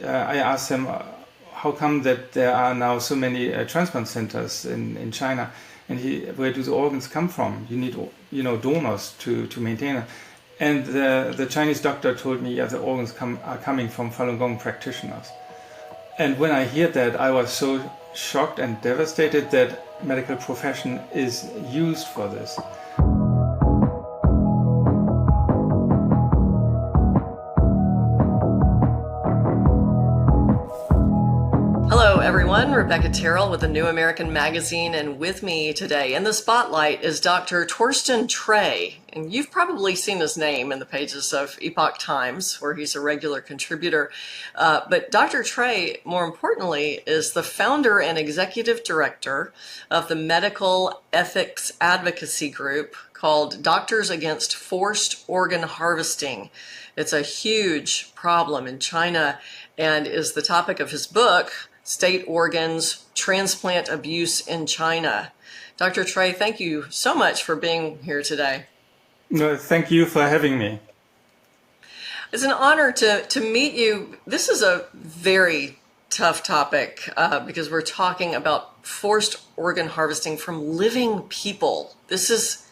I asked him, how come that there are now so many transplant centers in China, and where do the organs come from? You need, donors to maintain them. And the Chinese doctor told me, yeah, the organs are coming from Falun Gong practitioners. And when I heard that, I was so shocked and devastated that medical profession is used for this. Hello everyone, Rebecca Terrell with the New American Magazine, and with me today in the spotlight is Dr. Torsten Trey. And you've probably seen his name in the pages of Epoch Times, where he's a regular contributor. But Dr. Trey, more importantly, is the founder and executive director of the medical ethics advocacy group called Doctors Against Forced Organ Harvesting. It's a huge problem in China and is the topic of his book, State Organs, Transplant Abuse in China. Dr. Trey, thank you so much for being here today. No, thank you for having me. It's an honor to meet you. This is a very tough topic because we're talking about forced organ harvesting from living people. This is,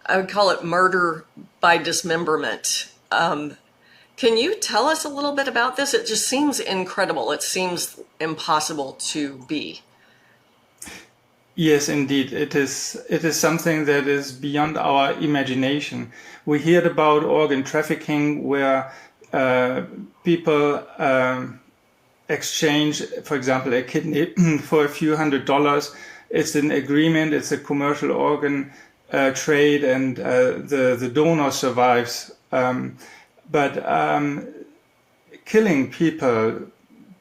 I would call it murder by dismemberment. Can you tell us a little bit about this? It just seems incredible. It seems impossible to be. Yes, indeed. It is something that is beyond our imagination. We heard about organ trafficking where people exchange, for example, a kidney for a few $100s. It's an agreement. It's a commercial organ trade, and the donor survives. But killing people,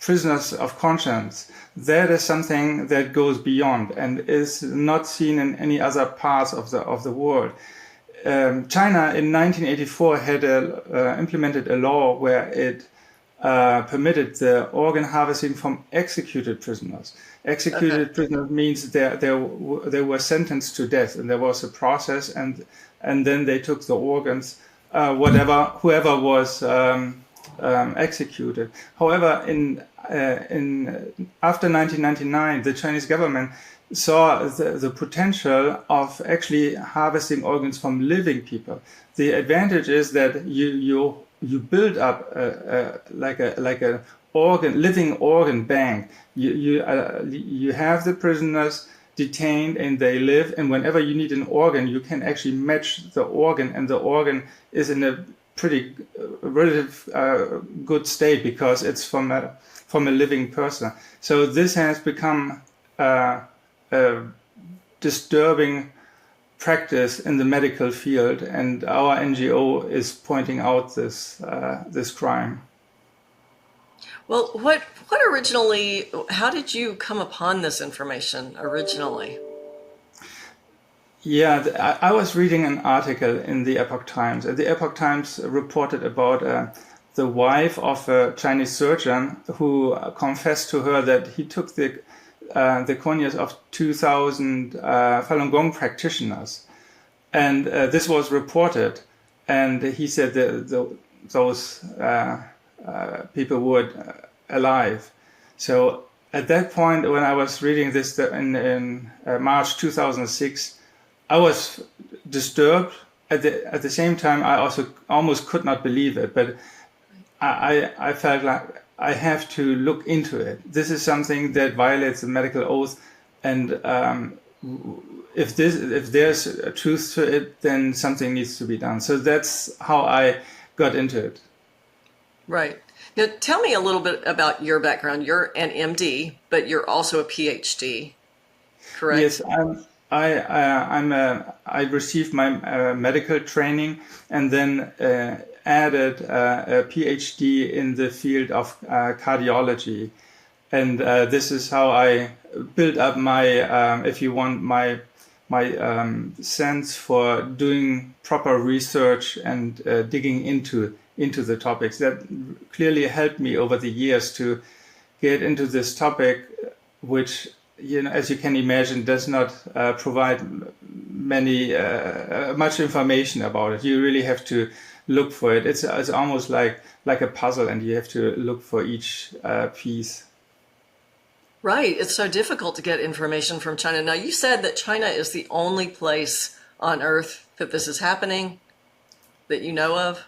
prisoners of conscience, that is something that goes beyond and is not seen in any other parts of the world. China in 1984 had implemented a law where it permitted the organ harvesting from executed prisoners. Executed prisoners means they were sentenced to death, and there was a process, and then they took the organs. Whoever was executed. However, after 1999, the Chinese government saw the potential of actually harvesting organs from living people. The advantage is that you build up like a living organ bank. You have the prisoners detained and they live, and whenever you need an organ, you can actually match the organ, and the organ is in a pretty relative good state because it's from a living person. So this has become a disturbing practice in the medical field, and our NGO is pointing out this crime. Well, how did you come upon this information originally? Yeah, I was reading an article in the Epoch Times. The Epoch Times reported about the wife of a Chinese surgeon who confessed to her that he took the corneas of 2,000 Falun Gong practitioners. And this was reported. And he said that those people were alive. So at that point, when I was reading this in March 2006, I was disturbed. At the same time, I also almost could not believe it. But I felt like I have to look into it. This is something that violates the medical oath, and if there's a truth to it, then something needs to be done. So that's how I got into it. Right. Now, tell me a little bit about your background. You're an MD, but you're also a PhD, correct? Yes, I received my medical training and then added a PhD in the field of cardiology, and this is how I built up my, my sense for doing proper research and digging into the topics. That clearly helped me over the years to get into this topic, which, as you can imagine, does not provide much information about it. You really have to look for it. It's almost like a puzzle, and you have to look for each piece. Right. It's so difficult to get information from China. Now, you said that China is the only place on Earth that this is happening that you know of?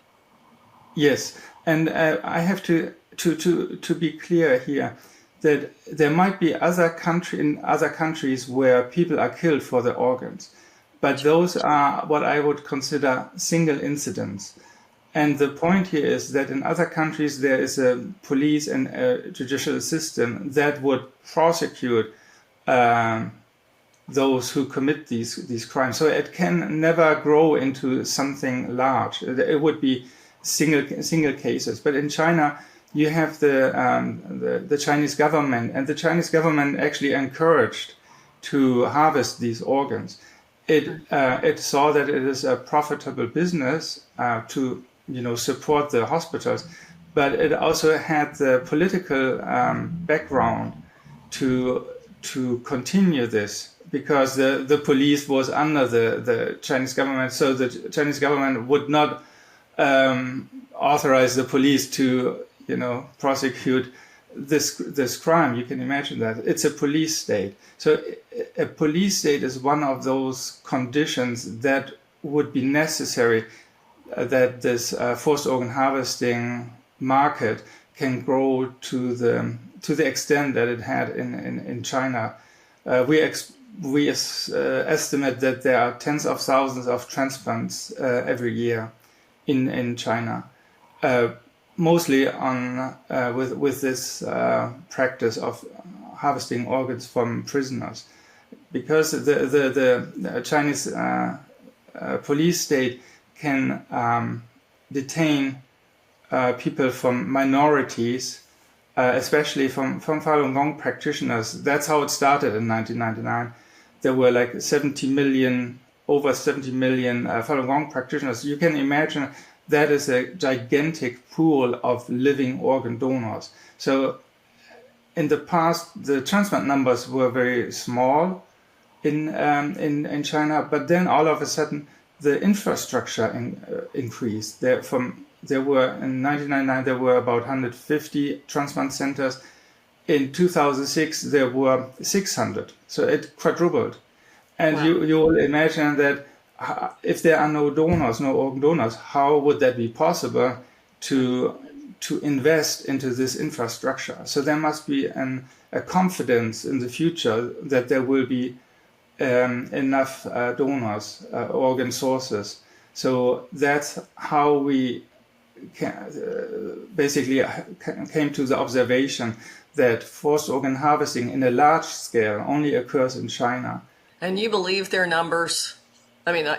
Yes, and I have to be clear here that there might be other countries where people are killed for the organs, but those are what I would consider single incidents. And the point here is that in other countries there is a police and a judicial system that would prosecute those who commit these crimes. So it can never grow into something large. It would be single cases. But in China, you have the Chinese government, and the Chinese government actually encouraged to harvest these organs. It saw that it is a profitable business to support the hospitals, but it also had the political background to continue this, because the police was under the Chinese government, so the Chinese government would not authorize the police to prosecute this crime. You can imagine that it's a police state. So a police state is one of those conditions that would be necessary that this forced organ harvesting market can grow to the extent that it had in China. We estimate that there are tens of thousands of transplants every year in China, mostly with this practice of harvesting organs from prisoners, because the Chinese police state can detain people from minorities, especially from Falun Gong practitioners. That's how it started in 1999. There were like over 70 million Falun Gong practitioners. You can imagine that is a gigantic pool of living organ donors. So in the past, the transplant numbers were very small in China, but then all of a sudden the infrastructure increased. In 1999 there were about 150 transplant centers. In 2006 there were 600, so it quadrupled. And wow. You will imagine that if there are no organ donors, how would that be possible to invest into this infrastructure? So there must be a confidence in the future that there will be enough donors, organ sources. So that's how we basically came to the observation that forced organ harvesting in a large scale only occurs in China. And you believe their numbers? I mean, I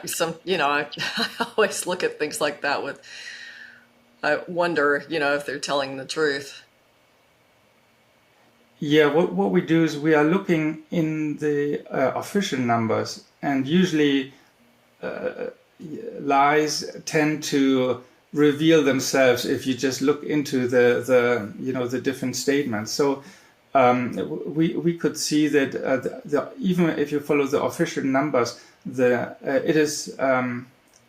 always look at things like that I wonder, if they're telling the truth. Yeah, what we do is we are looking in the official numbers, and usually lies tend to reveal themselves if you just look into the different statements. So we could see that even if you follow the official numbers, it is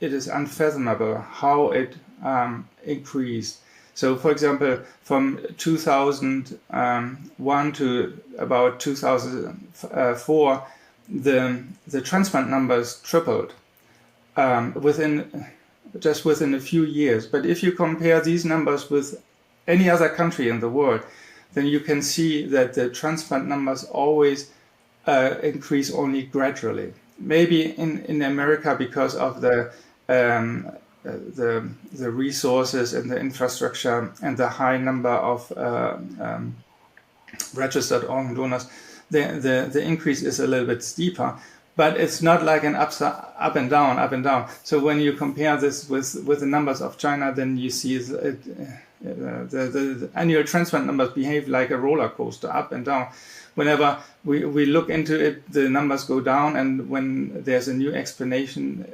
unfathomable how it increased. So, for example, from 2001 to about 2004, the transplant numbers tripled within a few years. But if you compare these numbers with any other country in the world, then you can see that the transplant numbers always increase only gradually. Maybe in America, because of the resources and the infrastructure and the high number of registered organ donors, the increase is a little bit steeper. But it's not like an up and down. So when you compare this with the numbers of China, then you see the annual transplant numbers behave like a roller coaster, up and down. Whenever we look into it, the numbers go down, and when there's a new explanation,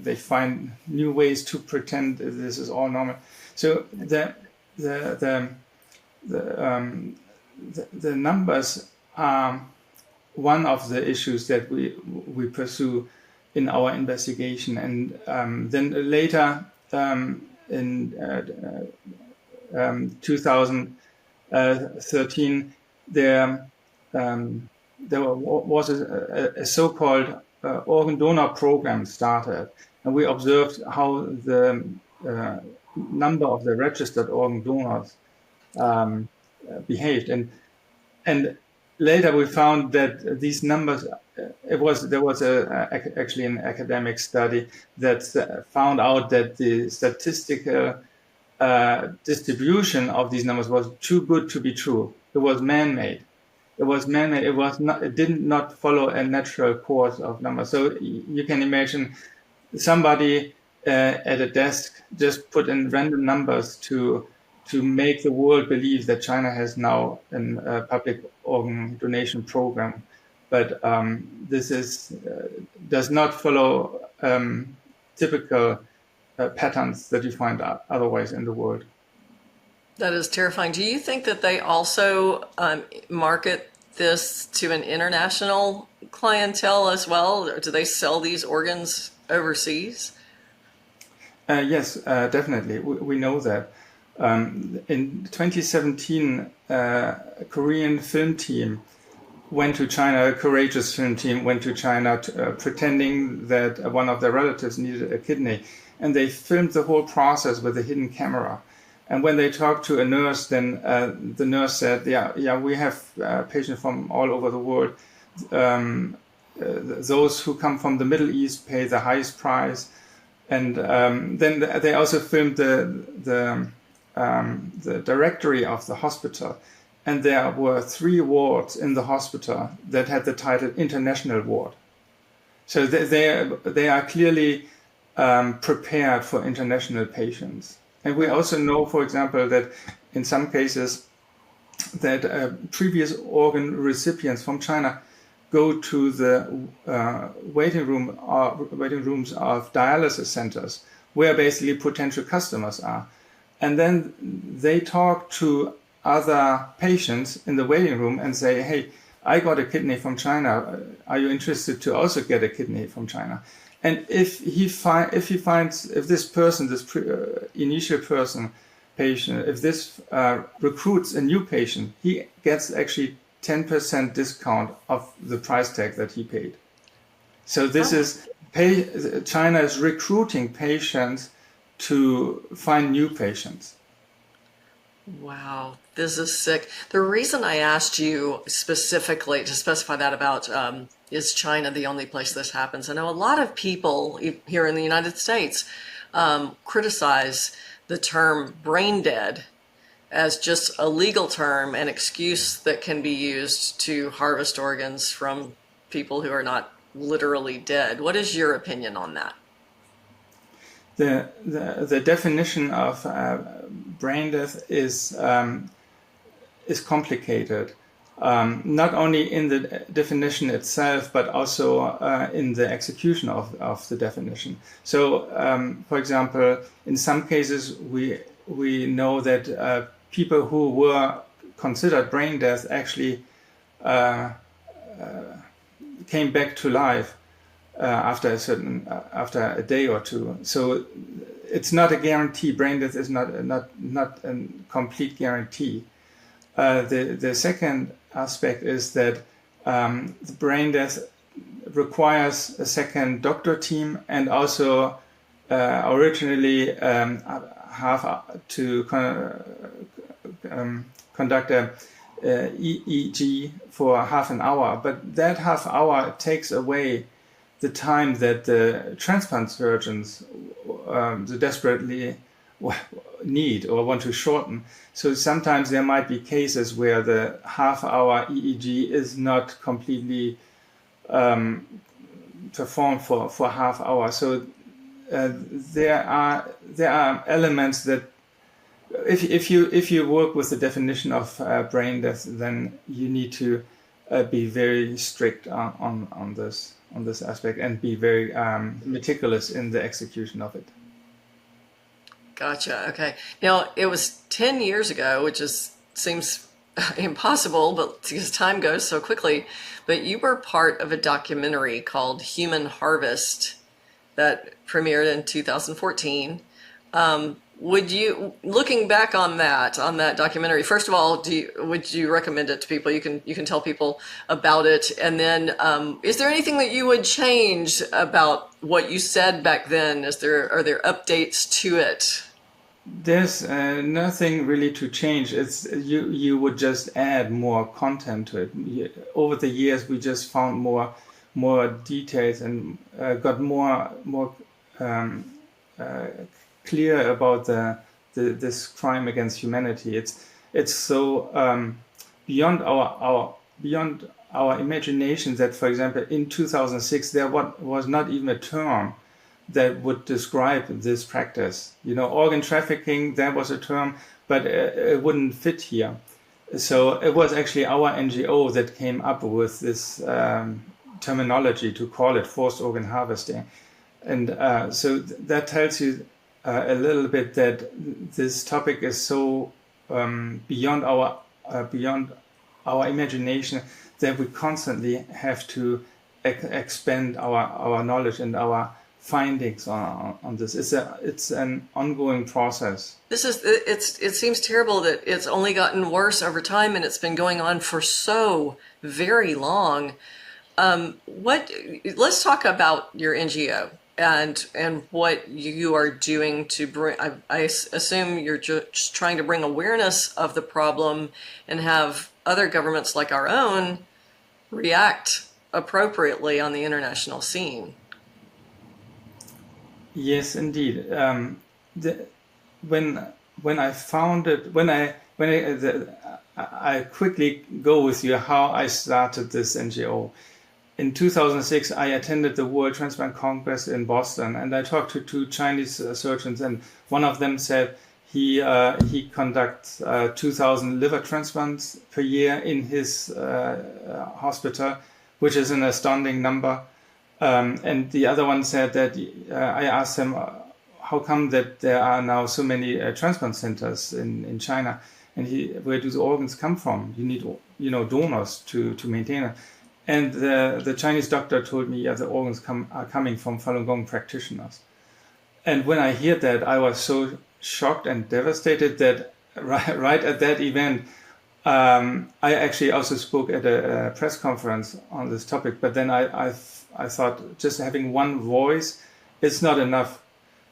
they find new ways to pretend this is all normal. So the numbers are one of the issues that we pursue in our investigation, and then later in 2013, there was a so-called organ donor program started, and we observed how the number of the registered organ donors behaved, and later we found that these numbers. There was actually an academic study that found out that the statistical distribution of these numbers was too good to be true. It was man-made. It was man-made. It was not. It did not follow a natural course of numbers. So you can imagine somebody at a desk just put in random numbers to make the world believe that China has now a public organ donation program. But this does not follow typical patterns that you find otherwise in the world. That is terrifying. Do you think that they also market this to an international clientele as well? Or do they sell these organs overseas? Yes, definitely. We know that. In 2017, a Korean film team went to China, a courageous film team went to China pretending that one of their relatives needed a kidney. And they filmed the whole process with a hidden camera. And when they talked to a nurse, then the nurse said, yeah, we have patients from all over the world. Those who come from the Middle East pay the highest price. And then they also filmed the directory of the hospital. And there were 3 wards in the hospital that had the title International Ward. So they are clearly prepared for international patients. And we also know, for example, that in some cases that previous organ recipients from China go to the waiting rooms of dialysis centers where basically potential customers are. And then they talk to other patients in the waiting room and say, hey, I got a kidney from China. Are you interested to also get a kidney from China? And if this person, this initial patient, if this recruits a new patient, he gets actually 10% discount of the price tag that he paid. So this is China is recruiting patients to find new patients. Wow, this is sick. The reason I asked you specifically to specify that about is China the only place this happens? I know a lot of people here in the United States criticize the term brain dead as just a legal term, an excuse that can be used to harvest organs from people who are not literally dead. What is your opinion on that? The definition of brain death is complicated, not only in the definition itself, but also in the execution of the definition. So, for example, in some cases, we know that people who were considered brain death actually came back to life after a day or two. So it's not a guarantee. Brain death is not a complete guarantee. The second aspect is that the brain death requires a second doctor team, and also originally have to conduct a EEG for half an hour, but that half hour takes away the time that the transplant surgeons desperately need or want to shorten. So sometimes there might be cases where the half-hour EEG is not completely performed for half hour. So there are elements that if you work with the definition of brain death, then you need to be very strict on this aspect and be very meticulous in the execution of it. Gotcha. Okay. Now, it was 10 years ago, which seems impossible, but because time goes so quickly. But you were part of a documentary called Human Harvest that premiered in 2014. Would you, looking back on that documentary, first of all, would you recommend it to people? You can tell people about it, and then is there anything that you would change about what you said back then? Are there updates to it? There's nothing really to change. It's you would just add more content to it. Over the years, we just found more details and got more clear about this crime against humanity. It's so beyond our imagination that, for example, in 2006 there was not even a term that would describe this practice. Organ trafficking, there was a term, but it wouldn't fit here. So it was actually our NGO that came up with this terminology to call it forced organ harvesting. And so that tells you a little bit that this topic is so beyond our imagination that we constantly have to expand our knowledge and our findings on this. It's an ongoing process. It seems terrible that it's only gotten worse over time, and it's been going on for so very long. Let's talk about your NGO and what you are doing to bring. I assume you're just trying to bring awareness of the problem and have other governments like our own react appropriately on the international scene. Yes, indeed. When I founded, I quickly go with you how I started this NGO. In 2006, I attended the World Transplant Congress in Boston, and I talked to two Chinese surgeons, and one of them said he conducts 2,000 liver transplants per year in his hospital, which is an astounding number. And the other one said that I asked him, how come that there are now so many transplant centers in China, and where do the organs come from? You need donors to maintain it. And the Chinese doctor told me, the organs are coming from Falun Gong practitioners. And when I heard that, I was so shocked and devastated that right at that event, I actually also spoke at a press conference on this topic. But then I thought just having one voice, it's not enough.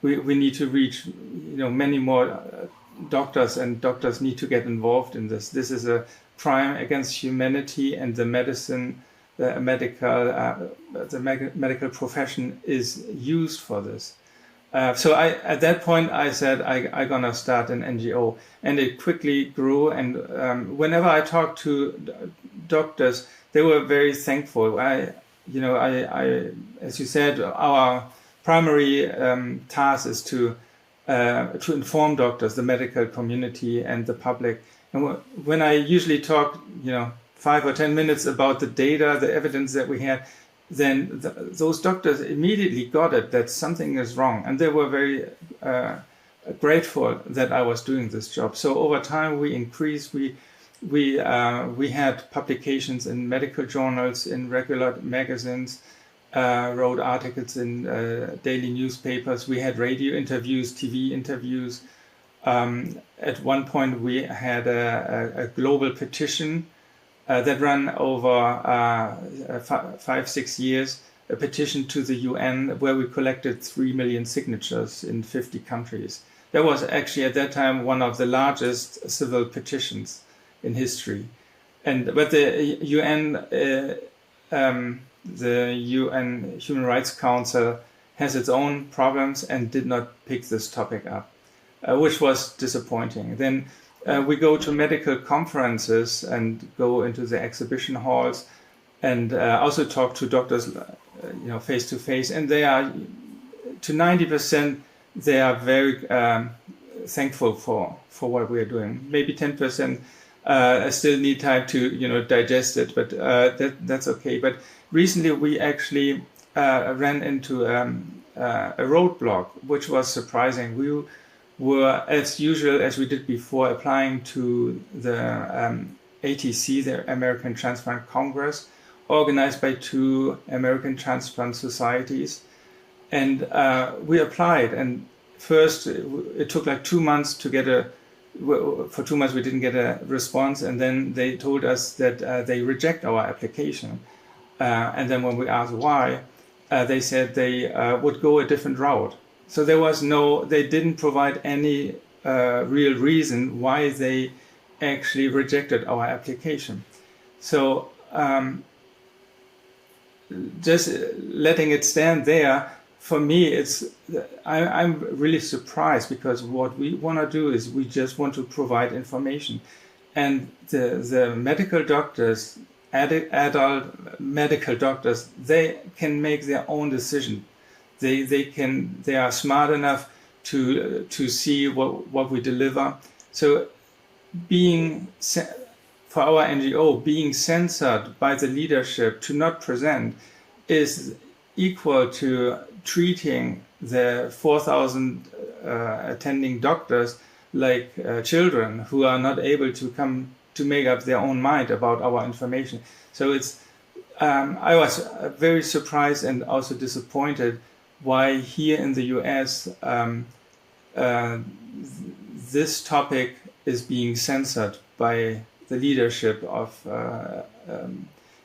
We need to reach many more doctors, and doctors need to get involved in this. This is a crime against humanity, and the medical profession is used for this. So at that point I said I'm gonna start an NGO, and it quickly grew. And whenever I talked to doctors, they were very thankful. I, as you said, our primary task is to inform doctors, the medical community, and the public. And when I usually talk, 5 or 10 minutes about the data, the evidence that we had, then those doctors immediately got it that something is wrong, and they were very grateful that I was doing this job. So over time we increased. We had publications in medical journals, in regular magazines, wrote articles in daily newspapers. We had radio interviews, TV interviews. At one point we had a global petition that ran over 5-6 years, a petition to the UN where we collected 3 million signatures in 50 countries. That was actually at that time one of the largest civil petitions in history. But the UN Human Rights Council has its own problems and did not pick this topic up, which was disappointing. Then we go to medical conferences and go into the exhibition halls, and also talk to doctors, face to face. And they are, to 90%, they are very thankful for what we are doing. Maybe 10% still need time to digest it, but that's okay. But recently we actually ran into a roadblock, which was surprising. We were, as usual, as we did before, applying to the ATC, the American Transplant Congress, organized by 2 American transplant societies. And we applied, and first it took like 2 months to get for 2 months we didn't get a response, and then they told us that they reject our application. And then when we asked why, they said they would go a different route. So they didn't provide any real reason why they actually rejected our application. So just letting it stand there, for me, I'm really surprised, because what we want to do is we just want to provide information, and the medical doctors, adult medical doctors, they can make their own decision. They are smart enough to see what we deliver. So for our NGO, being censored by the leadership to not present is equal to treating the 4,000 attending doctors like children who are not able to come to make up their own mind about our information. So I was very surprised and also disappointed why here in the US this topic is being censored by the leadership of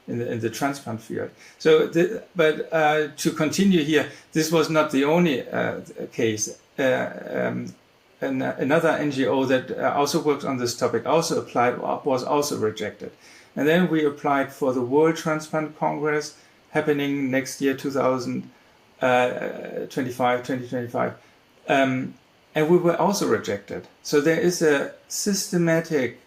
in the transplant field. So, but to continue here, this was not the only case. Another NGO that also works on this topic also applied, was also rejected. And then we applied for the World Transplant Congress happening next year, 2025, and we were also rejected. So there is a systematic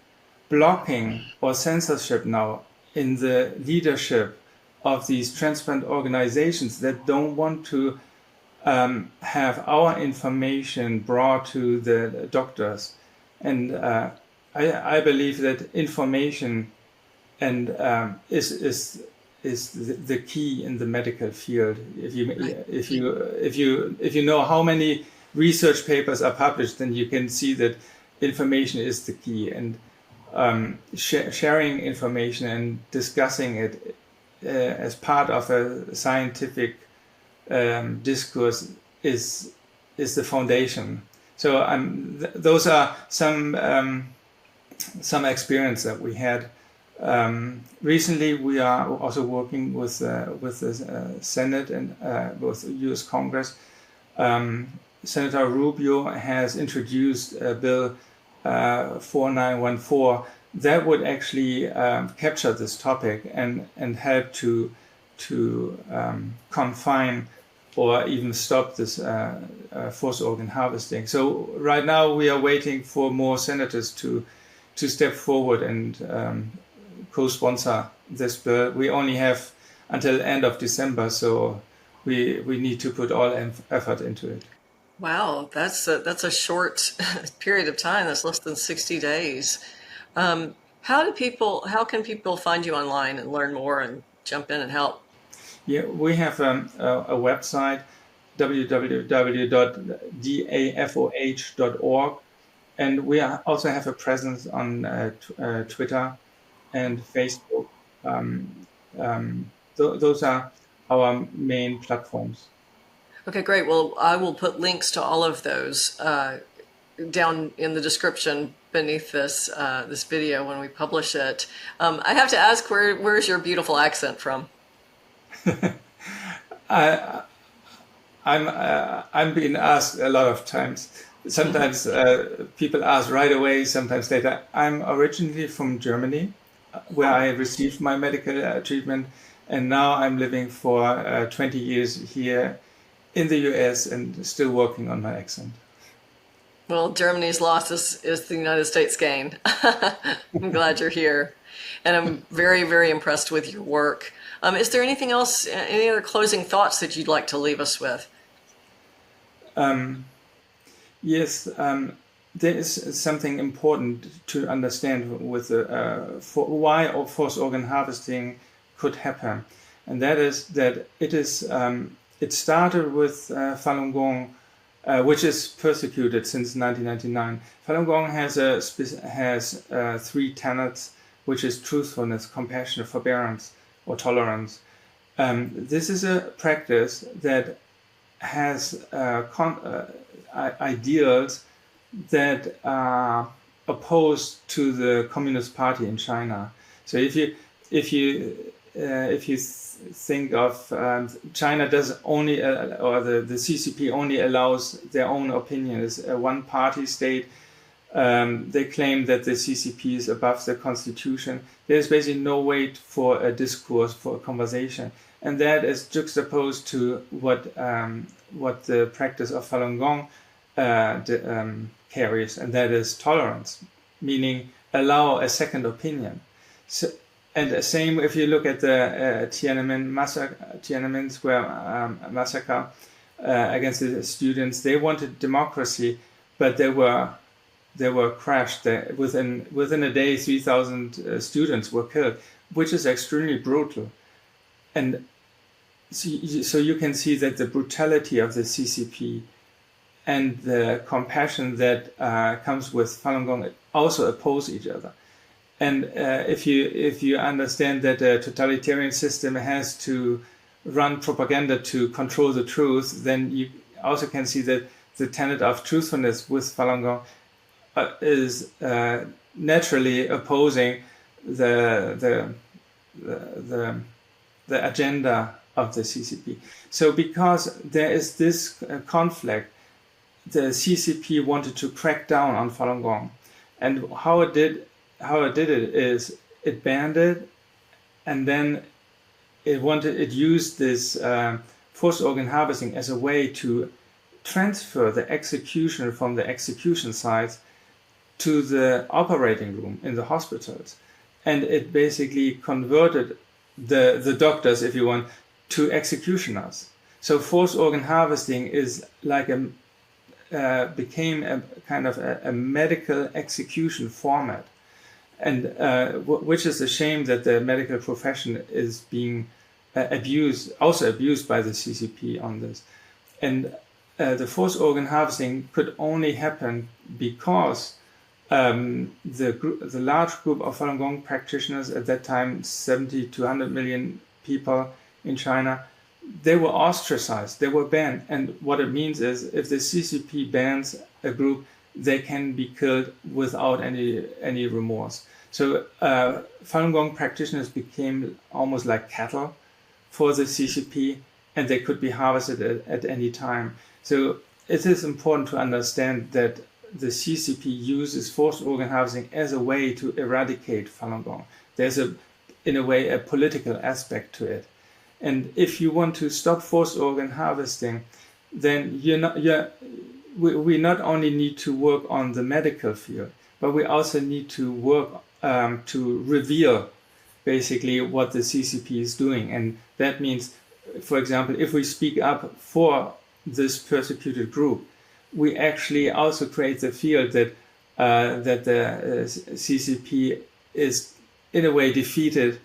blocking or censorship now in the leadership of these transplant organizations that don't want to have our information brought to the doctors. And I believe that information and is the key in the medical field. If you know how many research papers are published, then you can see that information is the key. And sharing information and discussing it as part of a scientific discourse is the foundation. So those are some experience that we had. Recently, we are also working with the Senate and with the U.S. Congress. Senator Rubio has introduced a bill 4914 that would actually capture this topic and help to confine or even stop this forced organ harvesting. So right now we are waiting for more senators to step forward and co-sponsor this bill. We only have until the end of December, so we need to put all effort into it. Wow, that's a short period of time. That's less than 60 days. How can people find you online and learn more and jump in and help? Yeah, we have a website, www.dafoh.org, and we also have a presence on Twitter and Facebook. Those are our main platforms. Okay, great. Well, I will put links to all of those down in the description beneath this video when we publish it. I have to ask, where's your beautiful accent from? I'm being asked a lot of times. Sometimes people ask right away, sometimes later. I'm originally from Germany, where I received my medical treatment, and now I'm living for 20 years here in the US and still working on my accent. Well, Germany's loss is the United States' gain. I'm glad you're here. And I'm very, very impressed with your work. Is there anything else, any other closing thoughts that you'd like to leave us with? Yes, there is something important to understand with why forced organ harvesting could happen. And that is that it started with Falun Gong, which is persecuted since 1999. Falun Gong has 3 tenets, which is truthfulness, compassion, forbearance, or tolerance. This is a practice that has ideals that are opposed to the Communist Party in China. So if you think of China does only or the CCP only allows their own opinion. It's a one-party state. They claim that the CCP is above the constitution. There's basically no way for a discourse, for a conversation, and that is juxtaposed to what the practice of Falun Gong carries, and that is tolerance, meaning allow a second opinion. So, and the same if you look at the Tiananmen Square massacre against the students. They wanted democracy, but they were crushed. Within a day, 3,000 students were killed, which is extremely brutal. And so you can see that the brutality of the CCP and the compassion that comes with Falun Gong also oppose each other. And if you understand that a totalitarian system has to run propaganda to control the truth, then you also can see that the tenet of truthfulness with Falun Gong is naturally opposing the agenda of the CCP. So because there is this conflict, the CCP wanted to crack down on Falun Gong, and how it did it is it banned it, and then it used this forced organ harvesting as a way to transfer the execution from the execution sites to the operating room in the hospitals, and it basically converted the doctors, if you want, to executioners. So forced organ harvesting is like became a kind of a medical execution format, and which is a shame that the medical profession is being abused by the CCP on this. And the forced organ harvesting could only happen because the large group of Falun Gong practitioners at that time, 70 to 100 million people in China, they were ostracized, they were banned. And what it means is if the CCP bans a group, they can be killed without any remorse. So Falun Gong practitioners became almost like cattle for the CCP, and they could be harvested at any time. So it is important to understand that the CCP uses forced organ harvesting as a way to eradicate Falun Gong. There's in a way a political aspect to it. And if you want to stop forced organ harvesting, then we not only need to work on the medical field, but we also need to work to reveal basically what the CCP is doing. And that means, for example, if we speak up for this persecuted group, we actually also create the field that the CCP is in a way defeated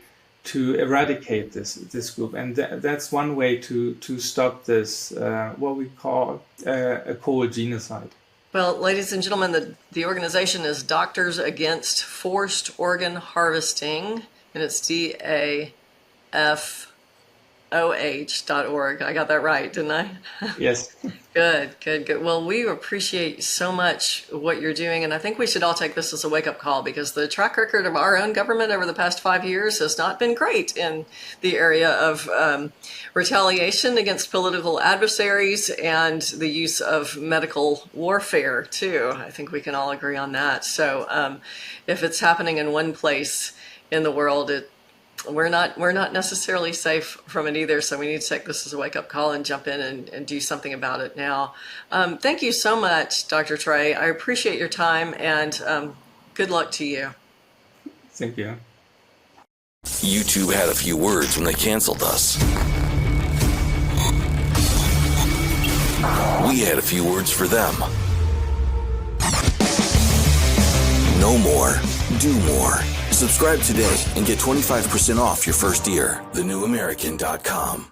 to eradicate this group, and that's one way to stop this what we call a cold genocide. Well, ladies and gentlemen, the organization is Doctors Against Forced Organ Harvesting, and it's DAFOH.org. I got that right, didn't I? Yes. Good. Well, we appreciate so much what you're doing, and I think we should all take this as a wake-up call, because the track record of our own government over the past 5 years has not been great in the area of retaliation against political adversaries and the use of medical warfare, too. I think we can all agree on that. So if it's happening in one place in the world, we're not necessarily safe from it either, so we need to take this as a wake-up call and jump in and do something about it now. Thank you so much, Dr. Trey. I appreciate your time, and good luck to you. Thank you. YouTube had a few words when they canceled us. We had a few words for them. Know more, do more. Subscribe today and get 25% off your first year. TheNewAmerican.com.